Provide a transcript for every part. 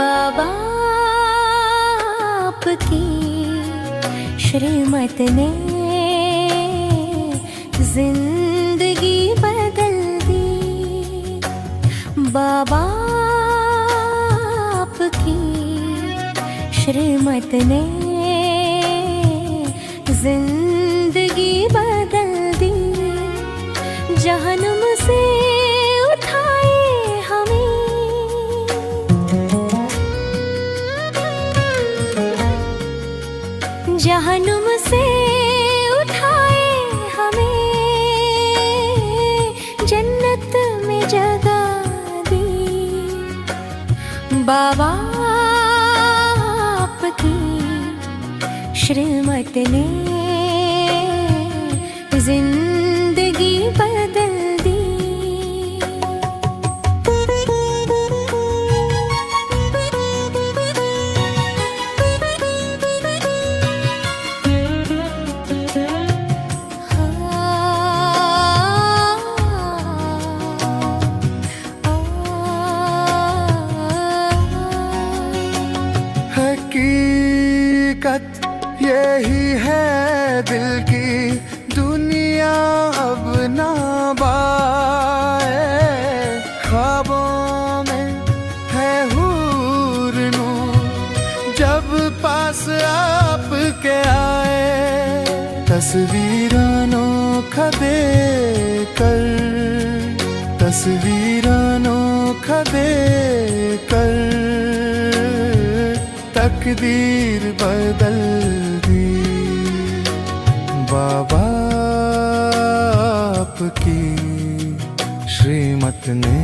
बाबा आपकी श्रीमत ने जिंदगी बदल दी। बाबा आपकी श्रीमत ने जिंदगी बदल दी। जहन्नुम से उठाए हमें, जहन्नुम से उठाए हमें, जन्नत में जगह दी। बाबा आपकी श्रीमत ने जिंदगी बदल दी। हकीकत यही है, दिल की दुनिया अब ना बाए। ख्वाबों में है हूर नूर, जब पास आपके आए। तस्वीरानो खदे कर, तस्वीरानो खदे कर, तकदीर बदल दी। बाबा आपकी श्रीमत ने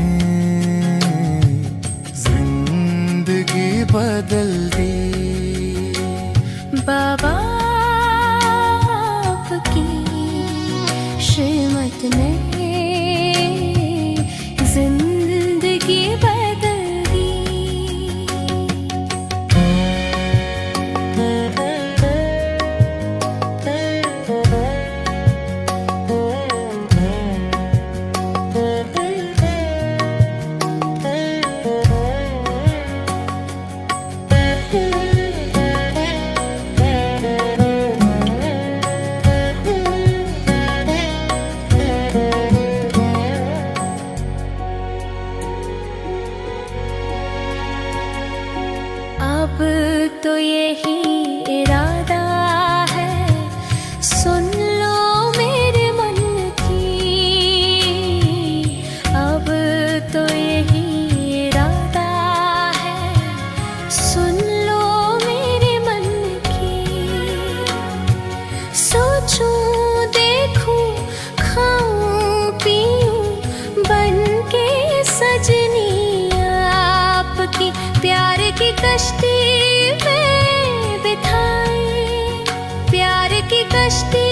जिंदगी बदल दी। बाबा आपकी श्रीमत ने जिंदगी बदल दी। अब तो यही इरादा है, सुन लो मेरे मन की। अब तो यही इरादा है, सुन लो मेरे मन की। सोचूं देखूं खाऊं पीऊं बन के सजनी आपकी। प्यार की कश्ती में बिठाए, प्यार की कश्ती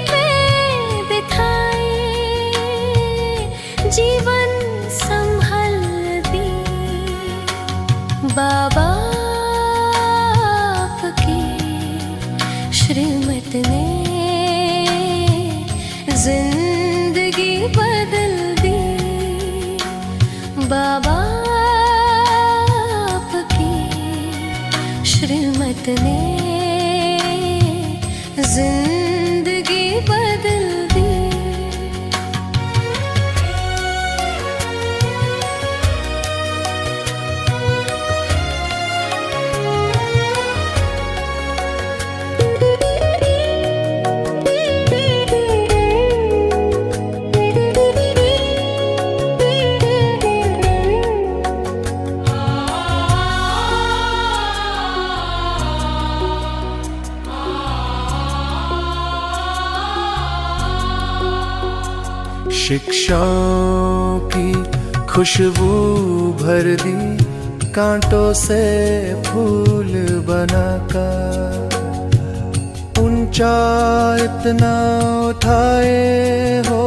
में बिठाए, जीवन संभल दी। बाबा आपकी श्रीमत ने जिंदगी बदल दी। बाबा श्रीमत ने जिंदगी बदल दी। शिक्षाओं की खुशबू भर दी, कांटों से फूल बनाकर। ऊंचा इतना उठाए हो,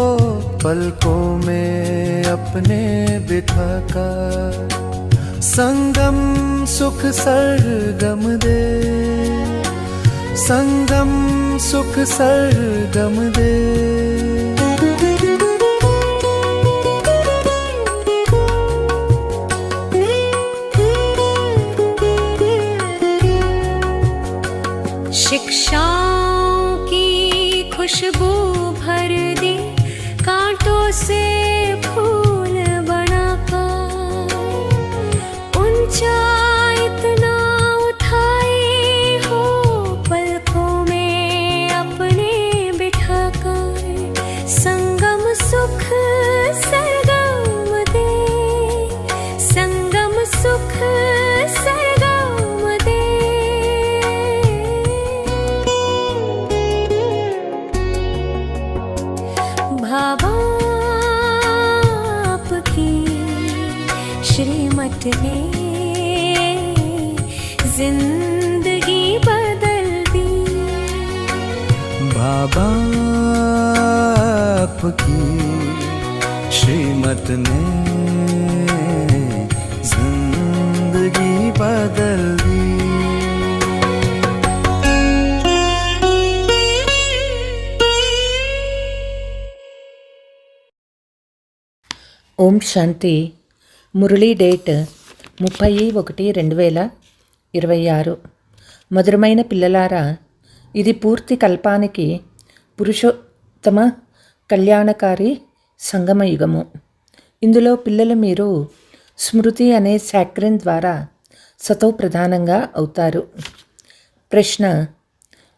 पलकों में अपने बिठाकर। संगम सुख सरगम दे, संगम सुख सरगम दे। खुशबू भर दी कांटों से फूल बनाकर ऊंचा इतना उठाए हो पलकों में अपने बिठाकर संगम सुख सरगम दे संगम सुख सरगम दे भावा आपकी श्रीमत ने जिंदगी बदल दी बाबा आपकी श्रीमत ने जिंदगी बदल दी। ఓం శాంతి. మురళీ డేట్ 30/1/2026. మధురమైన పిల్లలారా, ఇది పూర్తి కల్పానికి పురుషోత్తమ కళ్యాణకారి సంగమయుగము. ఇందులో పిల్లలు మీరు స్మృతి అనే సాక్రిన్ ద్వారా సతో ప్రధానంగా అవుతారు. ప్రశ్న: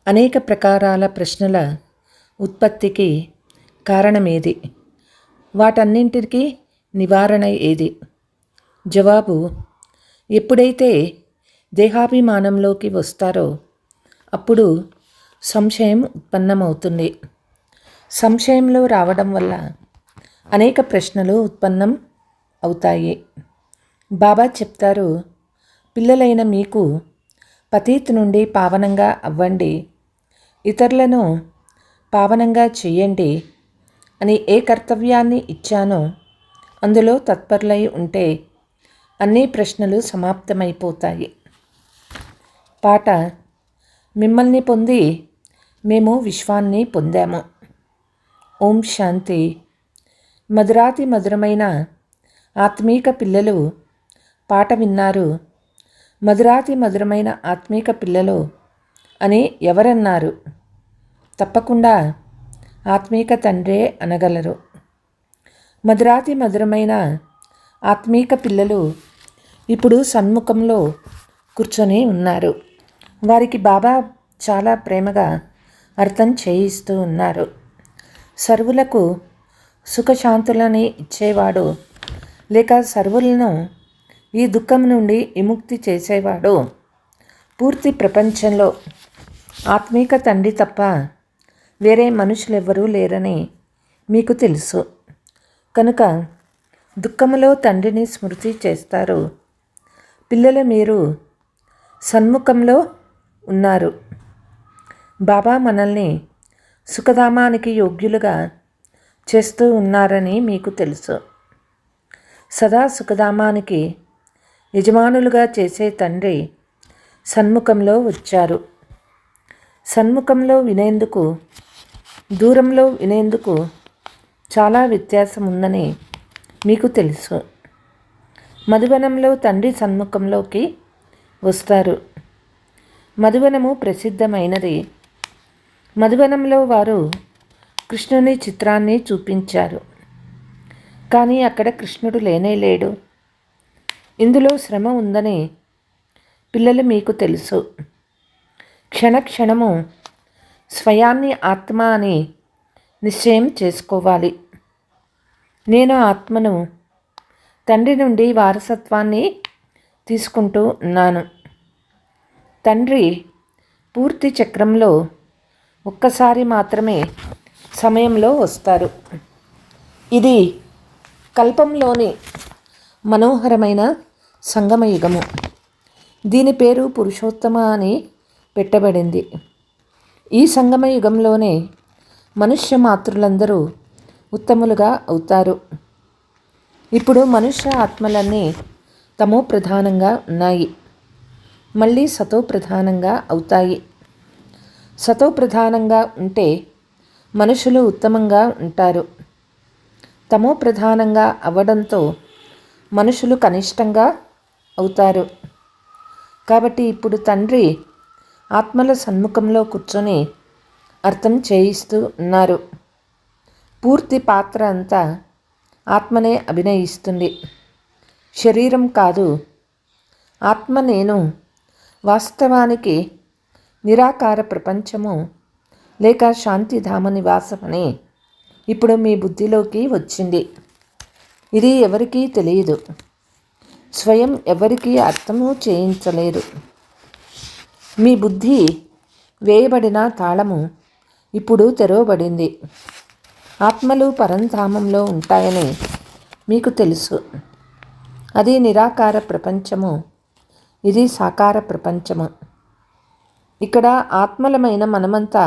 అనేక ప్రకారాల ప్రశ్నల ఉత్పత్తికి కారణమేది? వాటన్నింటికి నివారణ ఏది? జవాబు: ఎప్పుడైతే దేహాభిమానంలోకి వస్తారో అప్పుడు సంశయం ఉత్పన్నమవుతుంది. సంశయంలో రావడం వల్ల అనేక ప్రశ్నలు ఉత్పన్నం అవుతాయి. బాబా చెప్తారు, పిల్లలైన మీకు పతీత్ నుండి పావనంగా అవ్వండి, ఇతరులను పావనంగా చెయ్యండి అని ఏ కర్తవ్యాన్ని ఇచ్చానో అందులో తత్పరులై ఉంటే అన్ని ప్రశ్నలు సమాప్తమైపోతాయి. పాట: మిమ్మల్ని పొంది మేము విశ్వాన్ని పొందాము. ఓం శాంతి. మధురాతి మధురమైన ఆత్మీక పిల్లలు పాట విన్నారు. మధురాతి మధురమైన ఆత్మీక పిల్లలు అని ఎవరన్నారు? తప్పకుండా ఆత్మీక తండ్రే అనగలరు. మధురాతి మధురమైన ఆత్మీక పిల్లలు ఇప్పుడు సన్ముఖంలో కూర్చొని ఉన్నారు. వారికి బాబా చాలా ప్రేమగా అర్థం చేయిస్తూ ఉన్నారు. సర్వులకు సుఖశాంతులని ఇచ్చేవాడు లేక సర్వులను ఈ దుఃఖం నుండి విముక్తి చేసేవాడు పూర్తి ప్రపంచంలో ఆత్మీక తండ్రి తప్ప వేరే మనుషులెవ్వరూ లేరని మీకు తెలుసు. కనుక దుఃఖములో తండ్రిని స్మృతి చేస్తారు. పిల్లలు మీరు సన్ముఖంలో ఉన్నారు. బాబా మనల్ని సుఖధామానికి యోగ్యులుగా చేస్తూ ఉన్నారని మీకు తెలుసు. సదా సుఖధామానికి యజమానులుగా చేసే తండ్రి సన్ముఖంలో వచ్చారు. సన్ముఖంలో వినేందుకు దూరంలో వినేందుకు చాలా వ్యత్యాసం ఉందని మీకు తెలుసు. మధువనంలో తండ్రి సన్ముఖంలోకి వస్తారు. మధువనము ప్రసిద్ధమైనది. మధువనంలో వారు కృష్ణుని చిత్రాన్ని చూపించారు. కానీ అక్కడ కృష్ణుడు లేనేలేడు. ఇందులో శ్రమ ఉందని పిల్లలు మీకు తెలుసు. క్షణక్షణము స్వయాన్ని ఆత్మ అని నిశ్చయం చేసుకోవాలి. నేను ఆత్మను, తండ్రి నుండి వారసత్వాన్ని తీసుకుంటూ ఉన్నాను. తండ్రి పూర్తి చక్రంలో ఒక్కసారి మాత్రమే సమయంలో వస్తారు. ఇది కల్పంలోని మనోహరమైన సంగమయుగము. దీని పేరు పురుషోత్తమ అని పెట్టబడింది. ఈ సంగమయుగంలోనే మనుష్య మాతృలందరూ ఉత్తములుగా అవుతారు. ఇప్పుడు మనుష్య ఆత్మలన్నీ తమో ప్రధానంగా ఉన్నాయి, మళ్ళీ సతో ప్రధానంగా అవుతాయి. సతో ప్రధానంగా ఉంటే మనుషులు ఉత్తమంగా ఉంటారు. తమో ప్రధానంగా అవ్వడంతో మనుషులు కనిష్టంగా అవుతారు. కాబట్టి ఇప్పుడు తండ్రి ఆత్మల సన్ముఖంలో కూర్చొని అర్థం చేయిస్తూ ఉన్నారు. పూర్తి పాత్ర అంతా ఆత్మనే అభినయిస్తుంది, శరీరం కాదు. ఆత్మ నేను వాస్తవానికి నిరాకార ప్రపంచము లేక శాంతిధామ నివాసమని ఇప్పుడు మీ బుద్ధిలోకి వచ్చింది. ఇది ఎవరికీ తెలియదు, స్వయం ఎవరికీ అర్థము చేయించలేదు. మీ బుద్ధి వేయబడిన తాళము ఇప్పుడు తెరవబడింది. ఆత్మలు పరంధామంలో ఉంటాయని మీకు తెలుసు. అది నిరాకార ప్రపంచము, ఇది సాకార ప్రపంచము. ఇక్కడ ఆత్మలమైన మనమంతా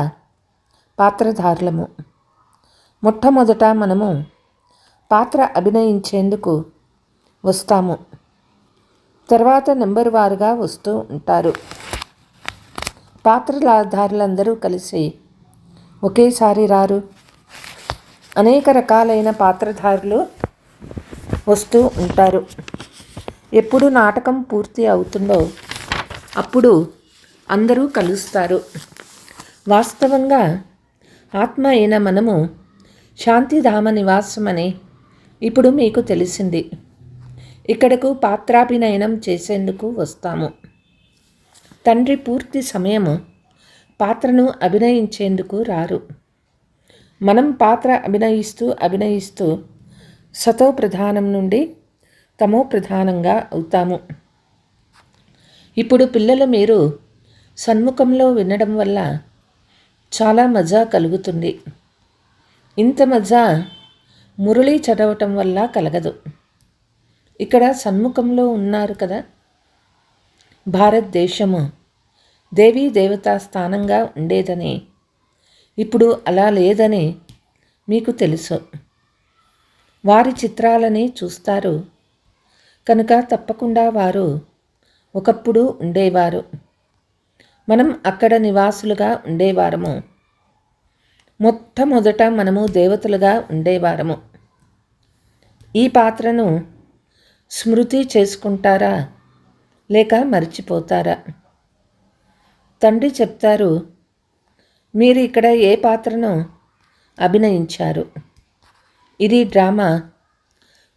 పాత్రధారులము. మొట్టమొదట మనము పాత్ర అభినయించేందుకు వస్తాము. తర్వాత నెంబర్ వారుగా వస్తూ ఉంటారు. పాత్రధారులందరూ కలిసి ఒకేసారి రారు. అనేక రకాలైన పాత్రధారులు వస్తూ ఉంటారు. ఎప్పుడు నాటకం పూర్తి అవుతుందో అప్పుడు అందరూ కలుస్తారు. వాస్తవంగా ఆత్మ అయిన మనము శాంతిధామ నివాసమని ఇప్పుడు మీకు తెలిసింది. ఇక్కడకు పాత్రాభినయనం చేసేందుకు వస్తాము. తండ్రి పూర్తి సమయము పాత్రను అభినయించేందుకు రారు. మనం పాత్ర అభినయిస్తూ సతో ప్రధానం నుండి తమో ప్రధానంగా అవుతాము. ఇప్పుడు పిల్లలు మీరు సన్ముఖంలో వినడం వల్ల చాలా మజా కలుగుతుంది. ఇంత మజా మురళి చదవటం వల్ల కలగదు. ఇక్కడ సన్ముఖంలో ఉన్నారు కదా. భారతదేశము దేవీ దేవతా స్థానంగా ఉండేదని ఇప్పుడు అలా లేదని మీకు తెలుసు. వారి చిత్రాలని చూస్తారు కనుక తప్పకుండా వారు ఒకప్పుడు ఉండేవారు. మనం అక్కడ నివాసులుగా ఉండేవారము. మొట్టమొదట మనము దేవతలుగా ఉండేవారము. ఈ పాత్రను స్మృతి చేసుకుంటారా లేక మర్చిపోతారా? తండ్రి చెప్తారు, మీరు ఇక్కడ ఏ పాత్రను అభినయించారు? ఇది డ్రామా.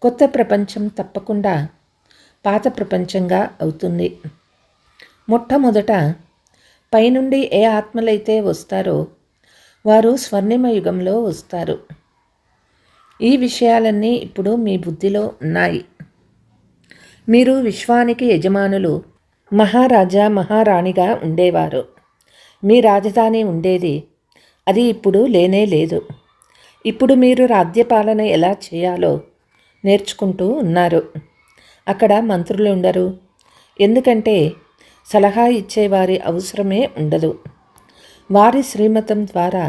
కొత్త ప్రపంచం తప్పకుండా పాత ప్రపంచంగా అవుతుంది. మొట్టమొదట పైనుండి ఏ ఆత్మలైతే వస్తారో వారు స్వర్ణిమ యుగంలో వస్తారు. ఈ విషయాలన్నీ ఇప్పుడు మీ బుద్ధిలో ఉన్నాయి. మీరు విశ్వానికి యజమానులు, మహారాజా మహారాణిగా ఉండేవారు. మీ రాజధాని ఉండేది, అది ఇప్పుడు లేనే లేదు. ఇప్పుడు మీరు రాజ్యపాలన ఎలా చేయాలో నేర్చుకుంటూ ఉన్నారు. అక్కడ మంత్రులు ఉండరు, ఎందుకంటే సలహా ఇచ్చేవారి అవసరమే ఉండదు. వారి శ్రీమతం ద్వారా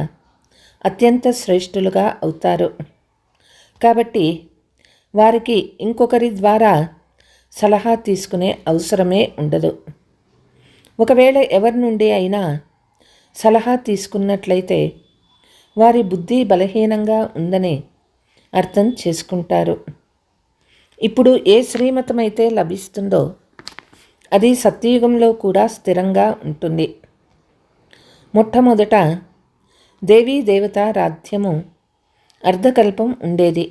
అత్యంత శ్రేష్ఠులుగా అవుతారు. కాబట్టి వారికి ఇంకొకరి ద్వారా సలహా తీసుకునే అవసరమే ఉండదు. ఒకవేళ ఎవరి నుండి అయినా సలహా తీసుకున్నట్లయితే వారి బుద్ధి బలహీనంగా ఉందని అర్థం చేసుకుంటారు. ఇప్పుడు ఏ శ్రీమతమైతే లభిస్తుందో అది సత్యయుగంలో కూడా స్థిరంగా ఉంటుంది. మొట్టమొదట దేవీ దేవత రాజ్యము అర్ధకల్పం ఉండేది.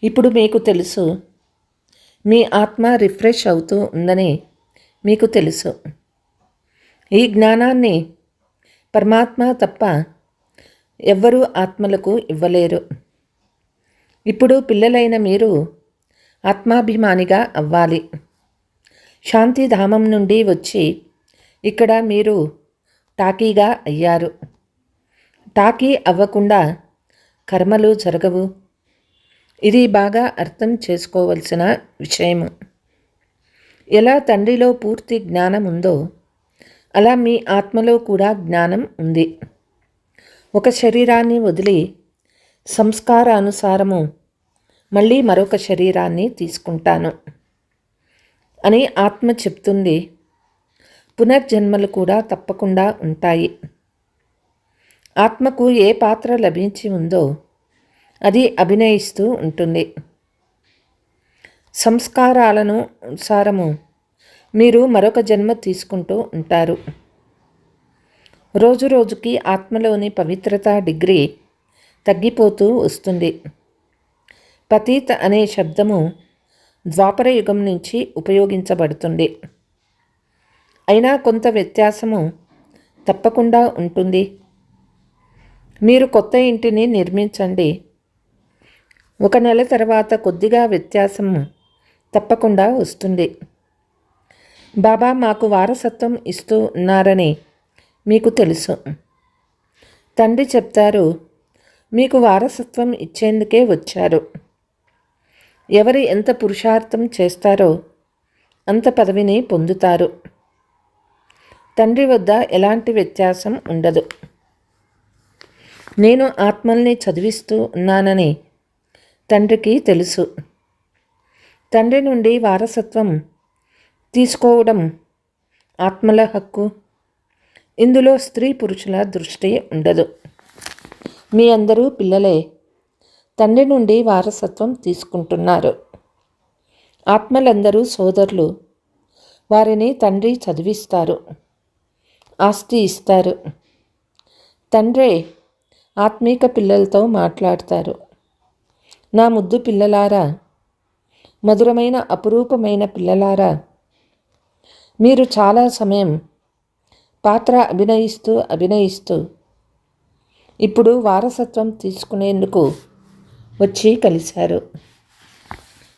ఇప్పుడు మీకు తెలుసు, మీ ఆత్మ రిఫ్రెష్ అవుతూ ఉందని మీకు తెలుసు. ఈ జ్ఞానాన్ని పరమాత్మ తప్ప ఎవ్వరూ ఆత్మలకు ఇవ్వలేరు. ఇప్పుడు పిల్లలైన మీరు ఆత్మాభిమానిగా అవ్వాలి. శాంతిధామం నుండి వచ్చి ఇక్కడ మీరు టాకీగా అయ్యారు. టాకీ అవ్వకుండా కర్మలు జరగవు. ఇది బాగా అర్థం చేసుకోవలసిన విషయము. ఎలా తండ్రిలో పూర్తి జ్ఞానం ఉందో అలా మీ ఆత్మలో కూడా జ్ఞానం ఉంది. ఒక శరీరాన్ని వదిలి సంస్కారానుసారము మళ్ళీ మరొక శరీరాన్ని తీసుకుంటాను అని ఆత్మ చెప్తుంది. పునర్జన్మలు కూడా తప్పకుండా ఉంటాయి. ఆత్మకు ఏ పాత్ర లభించి ఉందో అది అభినయిస్తూ ఉంటుంది. సంస్కారాలను అనుసారము మీరు మరొక జన్మ తీసుకుంటూ ఉంటారు. రోజు రోజుకి ఆత్మలోని పవిత్రత డిగ్రీ తగ్గిపోతూ వస్తుంది. పతీత్ అనే శబ్దము ద్వాపర యుగం నుంచి ఉపయోగించబడుతుంది. అయినా కొంత వ్యత్యాసము తప్పకుండా ఉంటుంది. మీరు కొత్త ఇంటిని నిర్మించండి. 1 నెల తర్వాత కొద్దిగా వ్యత్యాసం తప్పకుండా వస్తుంది. బాబా మాకు వారసత్వం ఇస్తూ ఉన్నారని మీకు తెలుసు. తండ్రి చెప్తారు, మీకు వారసత్వం ఇచ్చేందుకే వచ్చారు. ఎవరు ఎంత పురుషార్థం చేస్తారో అంత పదవిని పొందుతారు. తండ్రి వద్ద ఎలాంటి వ్యత్యాసం ఉండదు. నేను ఆత్మల్ని చదివిస్తూ ఉన్నానని తండ్రికి తెలుసు. తండ్రి నుండి వారసత్వం తీసుకోవడం ఆత్మల హక్కు. ఇందులో స్త్రీ పురుషుల దృష్టి ఉండదు. మీ అందరూ పిల్లలే తండ్రి నుండి వారసత్వం తీసుకుంటున్నారు. ఆత్మలందరూ సోదరులు. వారిని తండ్రి చదివిస్తారు, ఆస్తి ఇస్తారు. తండ్రే ఆత్మీక పిల్లలతో మాట్లాడతారు. నా ముద్దు పిల్లలారా, మధురమైన అపురూపమైన పిల్లలారా, మీరు చాలా సమయం పాత్ర అభినయిస్తూ ఇప్పుడు వారసత్వం తీసుకునేందుకు వచ్చి కలిశారు.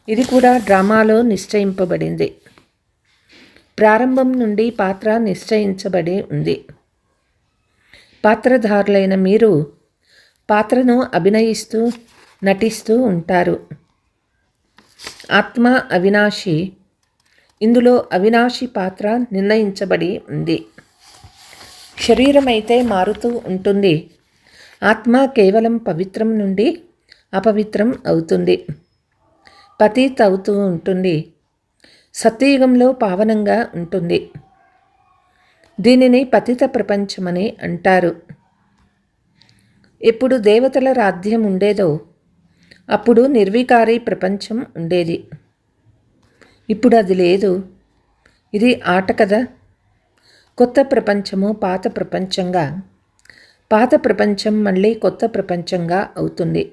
ఇది కూడా డ్రామాలో నిశ్చయింపబడింది. ప్రారంభం నుండి పాత్ర నిశ్చయించబడి ఉంది. పాత్రధారులైన మీరు పాత్రను అభినయిస్తూ నటిస్తూ ఉంటారు. ఆత్మ అవినాశి. ఇందులో అవినాశి పాత్ర నిర్ణయించబడి ఉంది. శరీరం అయితే మారుతూ ఉంటుంది. ఆత్మ కేవలం పవిత్రం నుండి అపవిత్రం అవుతుంది, పతీత్ అవుతూ ఉంటుంది. సత్యయుగంలో పావనంగా ఉంటుంది. దీనిని పతిత ప్రపంచమని అంటారు. ఎప్పుడు దేవతల రాజ్యం ఉండేదో అప్పుడు నిర్వికారి ప్రపంచం ఉండేది. ఇప్పుడు అది లేదు. ఇది ఆట కదా. కొత్త ప్రపంచము పాత ప్రపంచంగా, పాత ప్రపంచం మళ్ళీ కొత్త ప్రపంచంగా అవుతుంది.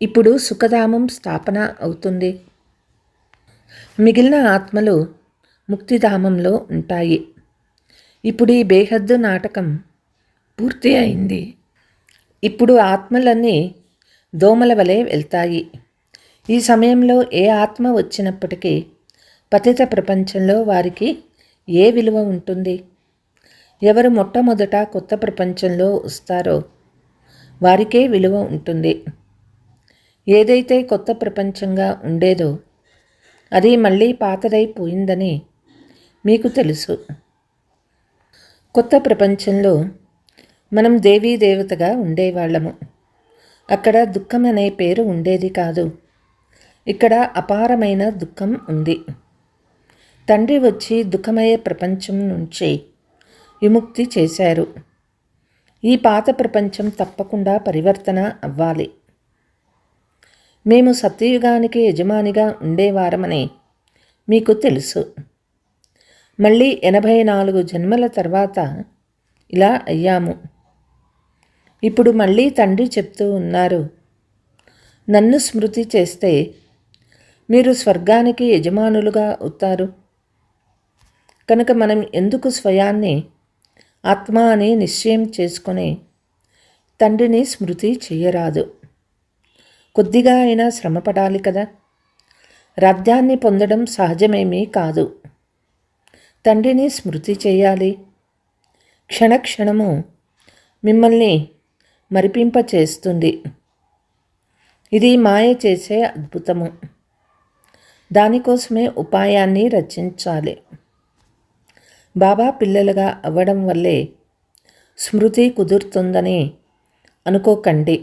ఇప్పుడు సుఖధామం స్థాపన అవుతుంది. మిగిలిన ఆత్మలు ముక్తిధామంలో ఉంటాయి. ఇప్పుడు ఈ బేహద్దు నాటకం పూర్తి అయింది. ఇప్పుడు ఆత్మలన్నీ దోమల వలె వెళ్తాయి. ఈ సమయంలో ఏ ఆత్మ వచ్చినప్పటికీ పతిత ప్రపంచంలో వారికి ఏ విలువ ఉంటుంది? ఎవరు మొట్టమొదట కొత్త ప్రపంచంలో వస్తారో వారికే విలువ ఉంటుంది. ఏదైతే కొత్త ప్రపంచంగా ఉండేదో అది మళ్ళీ పాతదైపోయిందని మీకు తెలుసు. కొత్త ప్రపంచంలో మనం దేవీ దేవతగా ఉండేవాళ్ళము. అక్కడ దుఃఖం అనే పేరు ఉండేది కాదు. ఇక్కడ అపారమైన దుఃఖం ఉంది. తండ్రి వచ్చి దుఃఖమయ ప్రపంచం నుంచి విముక్తి చేశారు. ఈ పాత ప్రపంచం తప్పకుండా పరివర్తన అవ్వాలి. మేము సత్యయుగానికి యజమానిగా ఉండేవారమని మీకు తెలుసు. మళ్ళీ 84 జన్మల తర్వాత ఇలా అయ్యాము. ఇప్పుడు మళ్ళీ తండ్రి చెప్తూ ఉన్నారు, నన్ను స్మృతి చేస్తే మీరు స్వర్గానికి యజమానులుగా అవుతారు. కనుక మనం ఎందుకు స్వయాన్ని ఆత్మ అని నిశ్చయం చేసుకొని తండ్రిని స్మృతి చేయరాదు? కొద్దిగా అయినా శ్రమపడాలి కదా. రాజ్యాన్ని పొందడం సహజమేమీ కాదు. తండ్రిని స్మృతి చేయాలి. క్షణక్షణము మిమ్మల్ని మరిపింపచేస్తుంది. ఇది మాయ చేసే అద్భుతము. దానికోసమే ఉపాయాన్ని రచించాలి. బాబా పిల్లలుగా అవ్వడం వల్లే స్మృతి కుదురుతుందని అనుకోకండి.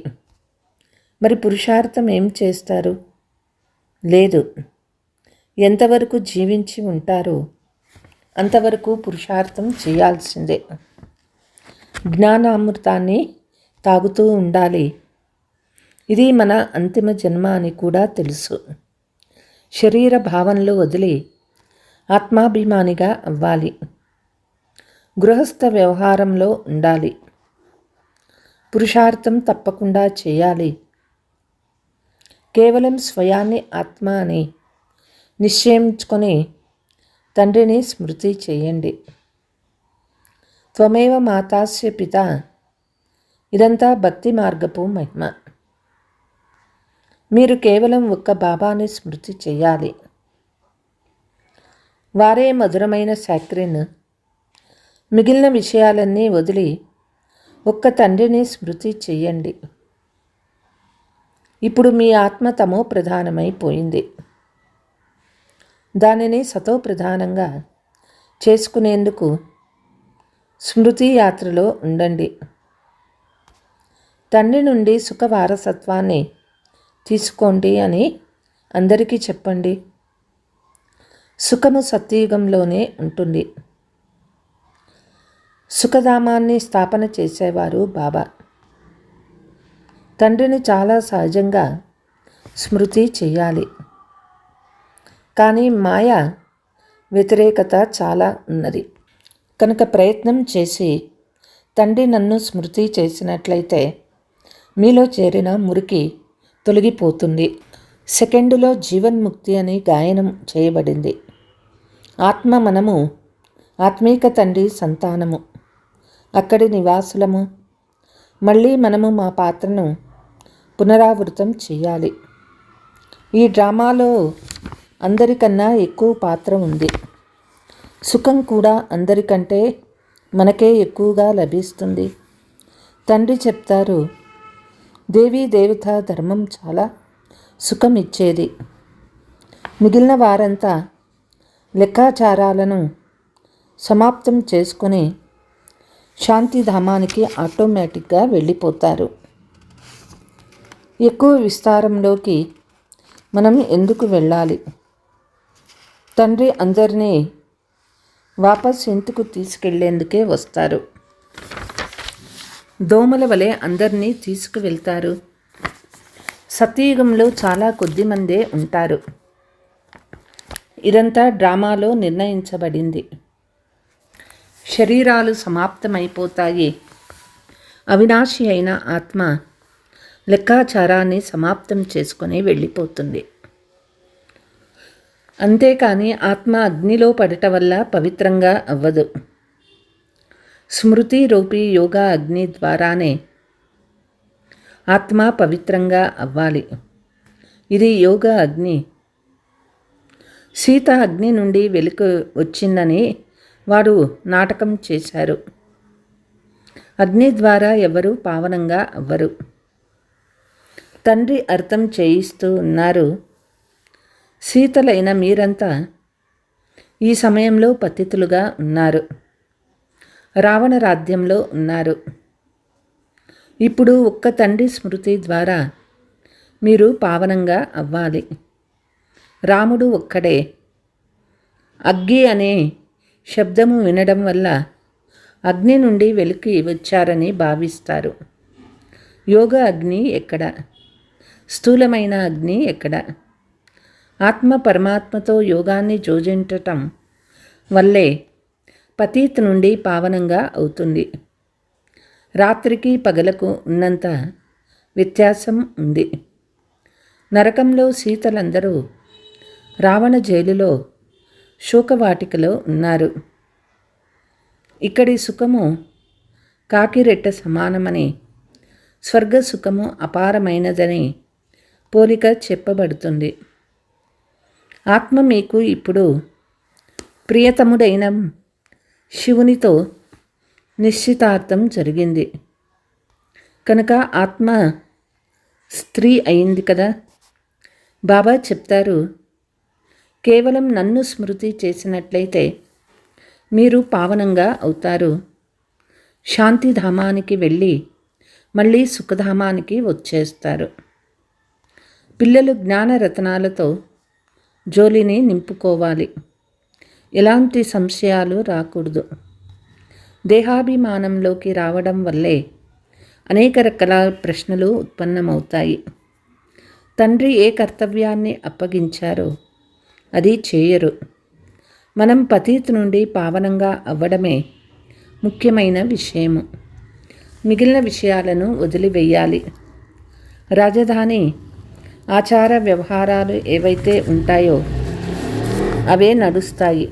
మరి పురుషార్థం ఏం చేస్తారు? లేదు. ఎంతవరకు జీవించి ఉంటారో అంతవరకు పురుషార్థం చేయాల్సిందే. జ్ఞానామృతాన్ని తాగుతూ ఉండాలి. ఇది మన అంతిమ జన్మ అని కూడా తెలుసు. శరీర భావనలు వదిలి ఆత్మాభిమానిగా అవ్వాలి. గృహస్థ వ్యవహారంలో ఉండాలి. పురుషార్థం తప్పకుండా చేయాలి. కేవలం స్వయాన్ని ఆత్మ అని నిశ్చయించుకొని తండ్రిని స్మృతి చేయండి. త్వమేవ మాతాస్య పిత. ఇదంతా భక్తి మార్గపు మహిమ. మీరు కేవలం ఒక్క బాబాని స్మృతి చేయాలి. వారే మధురమైన సాక్రిన్. మిగిలిన విషయాలన్నీ వదిలి ఒక్క తండ్రిని స్మృతి చెయ్యండి. ఇప్పుడు మీ ఆత్మ తమో ప్రధానమైపోయింది. దానిని సతో ప్రధానంగా చేసుకునేందుకు స్మృతి యాత్రలో ఉండండి. తండ్రి నుండి సుఖ వారసత్వాన్ని తీసుకోండి అని అందరికీ చెప్పండి. సుఖము సత్యయుగంలోనే ఉంటుంది. సుఖధామాన్ని స్థాపన చేసేవారు బాబా. తండ్రిని చాలా సహజంగా స్మృతి చేయాలి. కానీ మాయ వ్యతిరేకత చాలా ఉన్నది కనుక ప్రయత్నం చేసి తండ్రి నన్ను స్మృతి చేసినట్లయితే మీలో చేరిన మురికి తొలగిపోతుంది. సెకండులో జీవన్ముక్తి అని గాయనం చేయబడింది. ఆత్మ మనము ఆత్మీక తండ్రి సంతానము, అక్కడి నివాసులము. మళ్ళీ మనము మా పాత్రను పునరావృతం చేయాలి. ఈ డ్రామాలో అందరికన్నా ఎక్కువ పాత్ర ఉంది. సుఖం కూడా అందరికంటే మనకే ఎక్కువగా లభిస్తుంది. తండ్రి చెప్తారు, దేవీ దేవత ధర్మం చాలా సుఖం ఇచ్చేది. మిగిలిన వారంతా లెక్కాచారాలను సమాప్తం చేసుకొని శాంతిధామానికి ఆటోమేటిక్గా వెళ్ళిపోతారు. ఎక్కువ విస్తారంలోకి మనం ఎందుకు వెళ్ళాలి? తండ్రి అందరినీ వాపస్ ఇంటికి తీసుకెళ్లేందుకే వస్తారు. దోమల వలె అందరినీ తీసుకువెళ్తారు. సత్యయుగంలో చాలా కొద్ది మందే ఉంటారు. ఇదంతా డ్రామాలో నిర్ణయించబడింది. శరీరాలు సమాప్తమైపోతాయి. అవినాశి అయిన ఆత్మ లెక్కాచారాన్ని సమాప్తం చేసుకొని వెళ్ళిపోతుంది. అంతేకాని ఆత్మ అగ్నిలో పడటం వల్ల పవిత్రంగా అవ్వదు. స్మృతి రూపీ యోగా అగ్ని ద్వారానే ఆత్మ పవిత్రంగా అవ్వాలి. ఇది యోగా అగ్ని. సీత అగ్ని నుండి వెలుగు వచ్చిందని వారు నాటకం చేశారు. అగ్ని ద్వారా ఎవరు పావనంగా అవ్వరు. తండ్రి అర్థం చేయిస్తూ ఉన్నారు, సీతలైన మీరంతా ఈ సమయంలో పతితులుగా ఉన్నారు. రావణ రాజ్యంలో ఉన్నారు. ఇప్పుడు ఒక్క తండ్రి స్మృతి ద్వారా మీరు పావనంగా అవ్వాలి. రాముడు ఒక్కడే. అగ్గి అనే శబ్దము వినడం వల్ల అగ్ని నుండి వెలికి వచ్చారని భావిస్తారు. యోగ అగ్ని ఎక్కడ? స్థూలమైన అగ్ని ఎక్కడ? ఆత్మ పరమాత్మతో యోగాన్ని జోడించటం వల్లే పతీత్ నుండి పావనంగా అవుతుంది. రాత్రికి పగలకు ఉన్నంత వ్యత్యాసం ఉంది. నరకంలో సీతలందరూ రావణ జైలులో శోకవాటికలో ఉన్నారు. ఇక్కడి సుఖము కాకిరెట్ట సమానమని, స్వర్గ సుఖము అపారమైనదని పోలిక చెప్పబడుతుంది. ఆత్మ మీకు ఇప్పుడు ప్రియతముడైన శివునితో నిశ్చితార్థం జరిగింది కనుక ఆత్మ స్త్రీ అయింది కదా. బాబా చెప్తారు, కేవలం నన్ను స్మృతి చేసినట్లయితే మీరు పావనంగా అవుతారు. శాంతిధామానికి వెళ్ళి మళ్ళీ సుఖధామానికి వచ్చేస్తారు. పిల్లలు జ్ఞానరత్నాలతో జోలిని నింపుకోవాలి. ఎలాంటి సంశయాలు రాకూడదు. దేహాభిమానంలోకి రావడం వల్లే అనేక రకాల ప్రశ్నలు ఉత్పన్నమవుతాయి. తండ్రి ఏ కర్తవ్యాన్ని అప్పగించారో అది చేయరు. మనం పతీత్ నుండి పావనంగా అవ్వడమే ముఖ్యమైన విషయము. మిగిలిన విషయాలను వదిలివేయాలి. రాజధాని ఆచార వ్యవహారాలు ఏవైతే ఉంటాయో అవే నడుస్తాయి.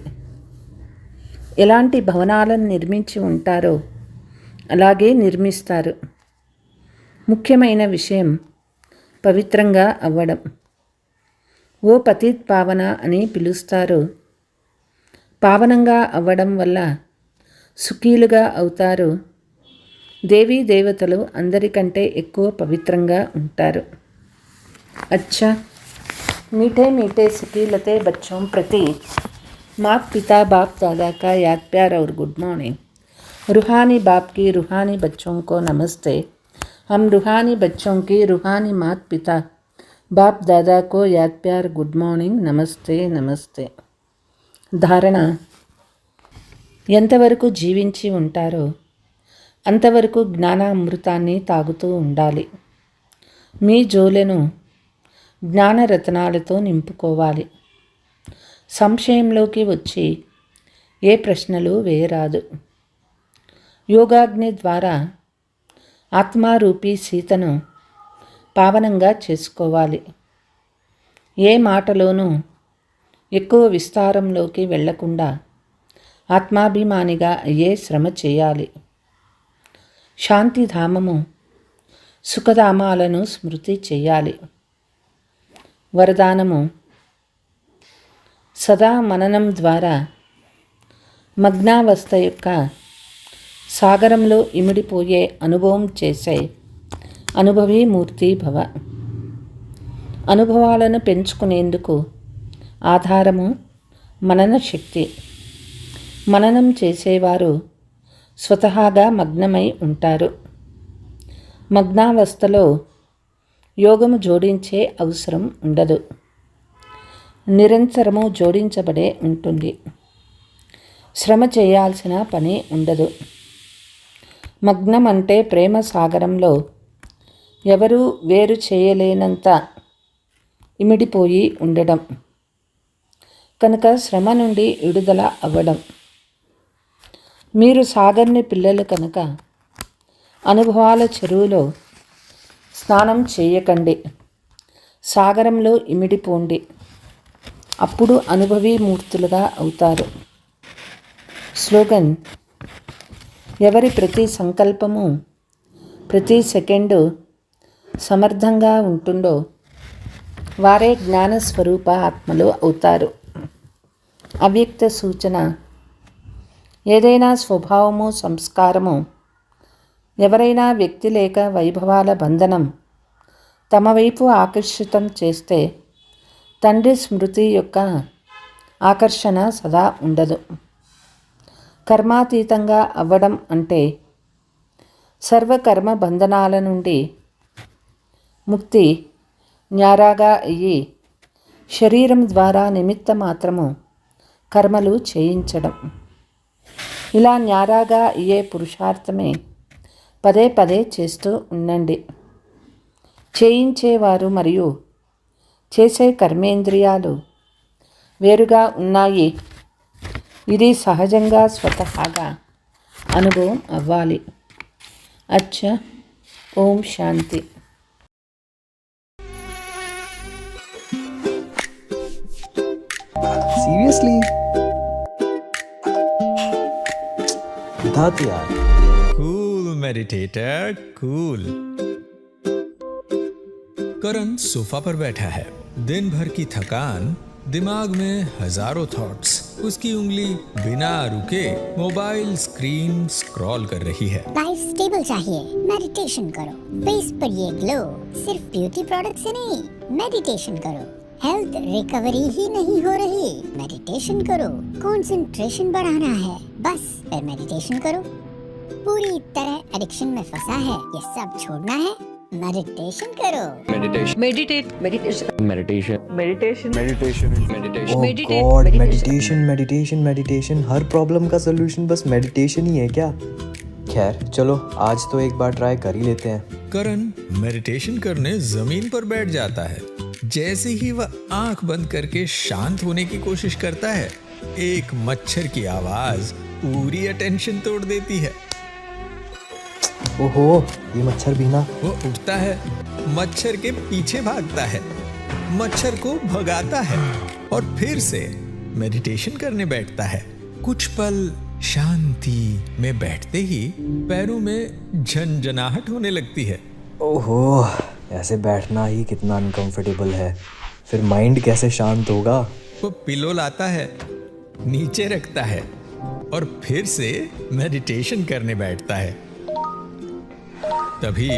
ఎలాంటి భవనాలను నిర్మించి ఉంటారో అలాగే నిర్మిస్తారు. ముఖ్యమైన విషయం పవిత్రంగా అవ్వడం. ఓ పతిత్ పావన అని పిలుస్తారు. పావనంగా అవ్వడం వల్ల సుఖీలుగా అవుతారు. దేవీ దేవతలు అందరికంటే ఎక్కువ పవిత్రంగా ఉంటారు. अच्छा, मीठे मीठे सुकीलते बच्चों प्रति मात पिता बाप दादा का याद प्यार और गुड मॉर्निंग. रूहानी बाप की रूहानी बच्चों को नमस्ते. हम रूहानी बच्चों की रूहानी मात पिता बाप दादा को याद प्यार गुड मॉर्निंग नमस्ते नमस्ते. ధారణ: ఎంతవరకు జీవించి ఉంటారో అంతవరకు జ్ఞానామృతాన్ని తాగుతూ ఉండాలి. మీ జోలెను జ్ఞానరత్నాలతో నింపుకోవాలి. సంశయంలోకి వచ్చి ఏ ప్రశ్నలు వేయరాదు. యోగాగ్ని ద్వారా ఆత్మారూపీ సీతను పావనంగా చేసుకోవాలి. ఏ మాటలోనూ ఎక్కువ విస్తారంలోకి వెళ్లకుండా ఆత్మాభిమానిగా అయ్యే శ్రమ చేయాలి. శాంతిధామము సుఖధామాలను స్మృతి చేయాలి. వరదానము: సదా మననం ద్వారా మగ్నావస్థ యొక్క సాగరంలో ఇమిడిపోయే అనుభవం చేసే అనుభవీ మూర్తి భవ. అనుభవాలను పెంచుకునేందుకు ఆధారము మనన శక్తి. మననం చేసేవారు స్వతహాగా మగ్నమై ఉంటారు. మగ్నావస్థలో యోగము జోడించే అవసరం ఉండదు. నిరంతరము జోడించబడే ఉంటుంది. శ్రమ చేయాల్సిన పని ఉండదు. మగ్నం అంటే ప్రేమ సాగరంలో ఎవరూ వేరు చేయలేనంత ఇమిడిపోయి ఉండడం. కనుక శ్రమ నుండి విడుదల అవ్వడం. మీరు సాగర్ని పిల్లలు కనుక అనుభవాల చెరువులో స్నానం చేయకండి. సాగరంలో ఇమిడిపోండి. అప్పుడు అనుభవీ మూర్తులుగా అవుతారు. స్లోగన్: ఎవరి ప్రతి సంకల్పము ప్రతి సెకండు సమర్థంగా ఉంటుందో వారే జ్ఞానస్వరూప ఆత్మలు అవుతారు. అవ్యక్త సూచన: ఏదైనా స్వభావము సంస్కారము ఎవరైనా వ్యక్తి లేక వైభవాల బంధనం తమ వైపు ఆకర్షితం చేస్తే తండ్రి స్మృతి యొక్క ఆకర్షణ సదా ఉండదు. కర్మాతీతంగా అవ్వడం అంటే సర్వకర్మ బంధనాల నుండి ముక్తి న్యారాగా అయ్యి శరీరం ద్వారా నిమిత్త మాత్రము కర్మలు చేయించడం. ఇలా న్యారాగా అయ్యే పురుషార్థమే పదే పదే చేస్తూ ఉండండి. చేయించేవారు మరియు చేసే కర్మేంద్రియాలు వేరుగా ఉన్నాయి. ఇది సహజంగా స్వతహాగా అనుభవం అవ్వాలి. అచ్చా, ఓం శాంతి. Seriously? That yaar. Cool meditator, cool. Karan sofa पर बैठा है. दिन भर की थकान, दिमाग में हजारों थॉट्स. उसकी उंगली बिना रुके मोबाइल स्क्रीन स्क्रॉल कर रही है. लाइफ स्टेबल चाहिए, मेडिटेशन करो. फेस पर ये ग्लो सिर्फ ब्यूटी प्रोडक्ट से नहीं, मेडिटेशन करो. हेल्थ रिकवरी ही नहीं हो रही, मेडिटेशन करो. कंसंट्रेशन बढ़ाना है, बस फिर मेडिटेशन करो. पूरी तरह एडिक्शन में फंसा है, ये सब छोड़ना है, मेडिटेशन करो. मेडिटेशन हर प्रॉब्लम का सोल्यूशन बस मेडिटेशन ही है क्या? खैर चलो, आज तो एक बार ट्राई कर ही लेते हैं. करण मेडिटेशन करने जमीन पर बैठ जाता है. जैसे ही वह आंख बंद करके शांत होने की कोशिश करता है, एक मच्छर की आवाज पूरी अटेंशन तोड़ देती है। ओहो, ये मच्छर भी ना। वो उठता है, मच्छर के पीछे भागता है, मच्छर को भगाता है और फिर से मेडिटेशन करने बैठता है। कुछ पल शांति में बैठते ही पैरों में झनझनाहट होने लगती है। ओहो, ऐसे बैठना ही कितना अनकंफर्टेबल है। फिर माइंड कैसे शांत होगा? वो पिलो लाता है, नीचे रखता है और फिर से मेडिटेशन करने बैठता है। तभी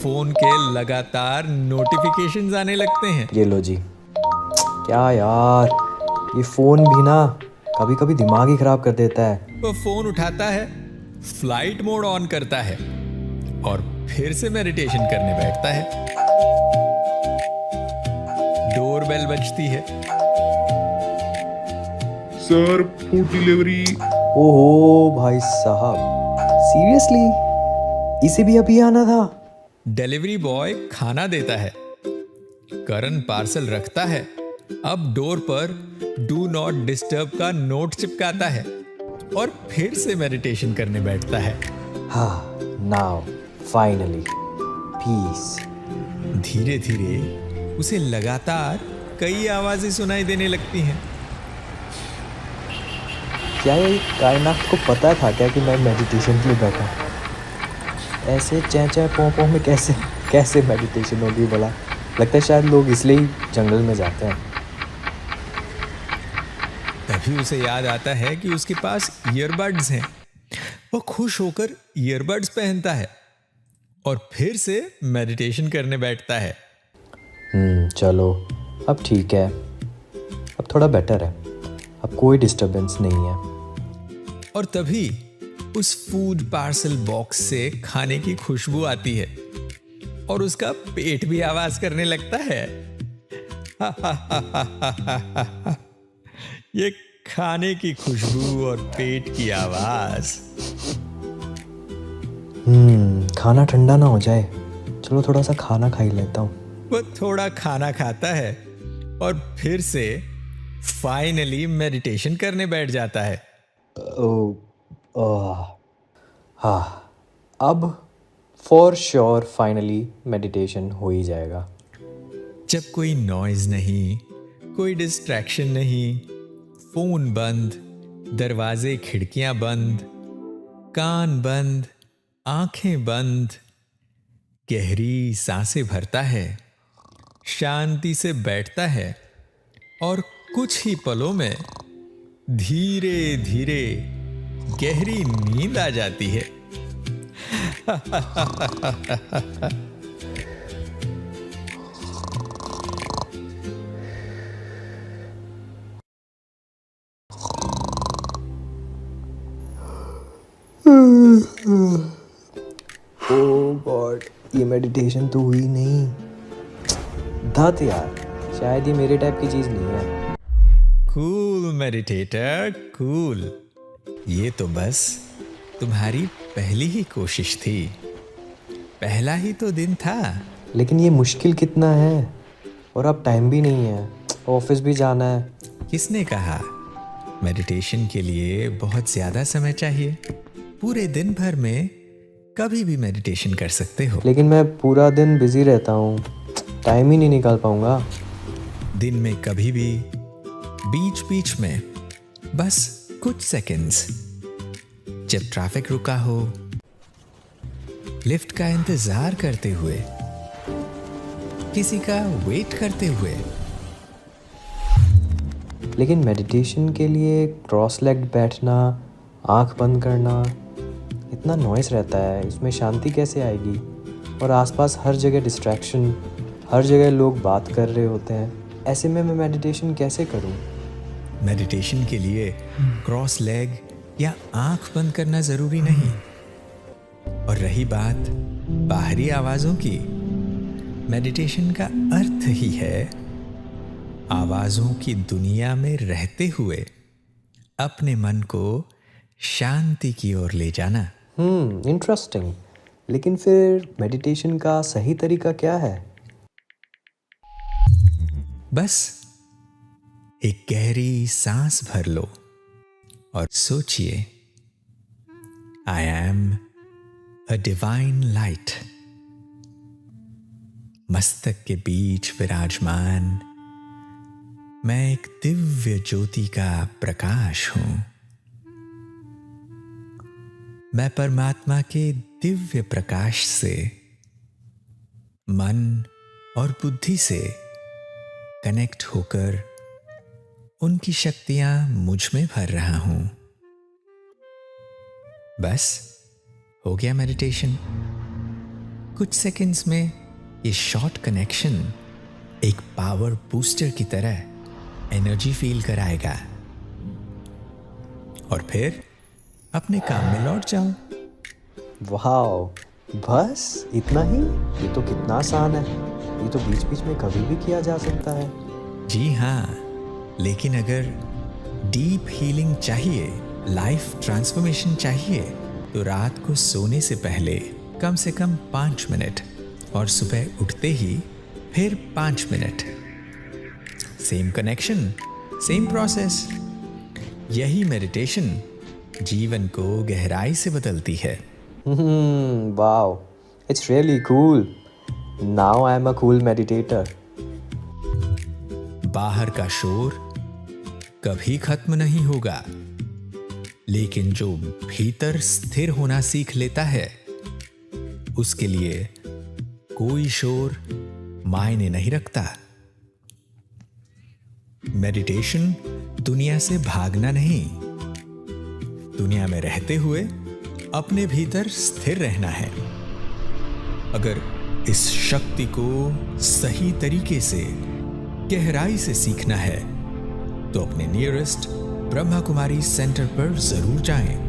फोन के लगातार नोटिफिकेशंस आने लगते हैं। ये लो जी। क्या यार, ये फ़ोन भी ना कभी कभी दिमाग ही ख़राब कर देता है। वो फोन उठाता है, फ्लाइट मोड ऑन करता है और फिर से मेडिटेशन करने बैठता है। डोरबेल बजती है। Sir, food delivery. ओहो भाई साहब, सीरियसली इसे भी अभी आना था? डिलीवरी बॉय खाना देता है, करण पार्सल रखता है, अब डोर पर डू नॉट डिस्टर्ब का नोट चिपकाता है और फिर से मेडिटेशन करने बैठता है। हाँ, नाउ फाइनली पीस। धीरे धीरे उसे लगातार कई आवाजें सुनाई देने लगती हैं। क्या ये कायनात को पता था क्या कि मैं मेडिटेशन के लिए बैठा हूँ? ऐसे चैं चैं पों पों में कैसे कैसे मेडिटेशन होगी भला? लगता है शायद लोग इसलिए ही जंगल में जाते हैं। तभी उसे याद आता है कि उसके पास ईयरबड्स हैं। वो खुश होकर ईयरबड्स पहनता है और फिर से मेडिटेशन करने बैठता है। चलो अब ठीक है, अब थोड़ा बेटर है, अब कोई डिस्टरबेंस नहीं है। और तभी उस फूड पार्सल बॉक्स से खाने की खुशबू आती है और उसका पेट भी आवाज करने लगता है। ये खाने की खुशबू और पेट की आवाज। खाना ठंडा ना हो जाए, चलो थोड़ा सा खाना खा ही लेता हूँ। वो थोड़ा खाना खाता है और फिर से फाइनली मेडिटेशन करने बैठ जाता है। हाँ, अब फॉर श्योर फाइनली मेडिटेशन हो ही जाएगा। जब कोई नॉइज नहीं, कोई डिस्ट्रैक्शन नहीं, फोन बंद, दरवाजे खिड़कियां बंद, कान बंद, आंखें बंद, गहरी सांसें भरता है, शांति से बैठता है और कुछ ही पलों में धीरे धीरे गहरी नींद आ जाती है। ओह गॉड, ये मेडिटेशन तो हुई नहीं। धत यार, शायद ये मेरे टाइप की चीज़ नहीं है। Cool meditator, cool. ये तो बस तुम्हारी पहली ही कोशिश थी, पहला ही तो दिन था। लेकिन ये मुश्किल कितना है, और अब टाइम भी नहीं है, ऑफिस भी जाना है। किसने कहा? मेडिटेशन के लिए बहुत ज़्यादा समय चाहिए। पूरे दिन भर में कभी भी मेडिटेशन कर सकते हो। लेकिन मैं पूरा दिन बिजी रहता हूँ, टाइम ही नहीं निकाल पाऊंगा। दिन में कभी भी, बीच बीच में, बस कुछ सेकंड्स, जब ट्रैफिक रुका हो, लिफ्ट का इंतजार करते हुए, किसी का वेट करते हुए। लेकिन मेडिटेशन के लिए क्रॉस लेग बैठना, आंख बंद करना, इतना नॉइस रहता है, इसमें शांति कैसे आएगी? और आसपास हर जगह डिस्ट्रैक्शन, हर जगह लोग बात कर रहे होते हैं। ऐसे में मैं मेडिटेशन कैसे करूं? मेडिटेशन के लिए क्रॉस लेग या आंख बंद करना जरूरी नहीं। और रही बात बाहरी आवाजों की, मेडिटेशन का अर्थ ही है आवाजों की दुनिया में रहते हुए अपने मन को शांति की ओर ले जाना। इंटरेस्टिंग। लेकिन फिर मेडिटेशन का सही तरीका क्या है? बस एक गहरी सांस भर लो और सोचिए I am a divine light. मस्तक के बीच विराजमान मैं एक दिव्य ज्योति का प्रकाश हूं। मैं परमात्मा के दिव्य प्रकाश से मन और बुद्धि से कनेक्ट होकर उनकी शक्तियां मुझ में भर रहा हूं। बस हो गया मेडिटेशन। कुछ सेकंड्स में ये शॉर्ट कनेक्शन एक पावर बूस्टर की तरह एनर्जी फील कराएगा और फिर अपने काम में लौट जाओ। वाओ, बस इतना ही? ये तो कितना आसान है। ये तो बीच बीच में कभी भी किया जा सकता है। जी हाँ, लेकिन अगर डीप हीलिंग चाहिए, लाइफ ट्रांसफॉर्मेशन चाहिए, तो रात को सोने से पहले कम से कम 5 मिनट और सुबह उठते ही फिर 5 minute. Same connection, same process. यही मेडिटेशन जीवन को गहराई से बदलती है। Wow, it's really cool. Now I am a cool meditator. बाहर का शोर कभी खत्म नहीं होगा, लेकिन जो भीतर स्थिर होना सीख लेता है उसके लिए कोई शोर मायने नहीं रखता। मेडिटेशन दुनिया से भागना नहीं, दुनिया में रहते हुए अपने भीतर स्थिर रहना है। अगर इस शक्ति को सही तरीके से गहराई से सीखना है तो अपने नियरेस्ट ब्रह्मा कुमारी सेंटर पर जरूर जाएं।